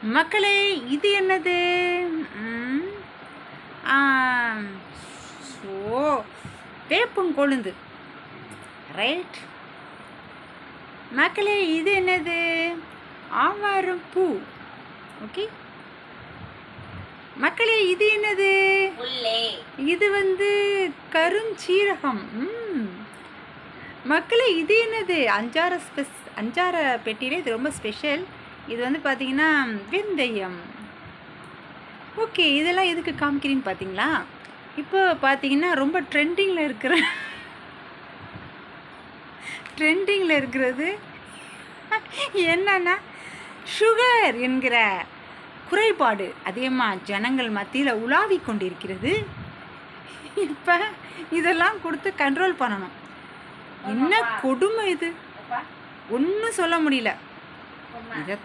மக்களே, இது என்னது? ம், ஆம், ஓ, வேப்பங்கொழுந்து. ரைட். மக்களே, இது என்னது? ஆவாரம் பூ. ஓகே. மக்களே, இது என்னது? இது கருஞ்சீரகம். மக்களே, இது என்னது? அஞ்சார பெட்டியில இது ரொம்ப ஸ்பெஷல். இது பார்த்தீங்கன்னா வெந்தயம். ஓகே, இதெல்லாம் எதுக்கு காமிக்கிறீன்னு பார்த்தீங்களா? இப்போ பார்த்தீங்கன்னா ரொம்ப ட்ரெண்டிங்கில் இருக்கிறது என்னன்னா சுகர் என்கிற குறைபாடு அதிகமாக ஜனங்கள் மத்தியில் உலாவி கொண்டிருக்கிறது. இப்போ இதெல்லாம் கொடுத்து கண்ட்ரோல் பண்ணணும். என்ன கொடுமை இது! ஒன்றும் சொல்ல முடியல. இதை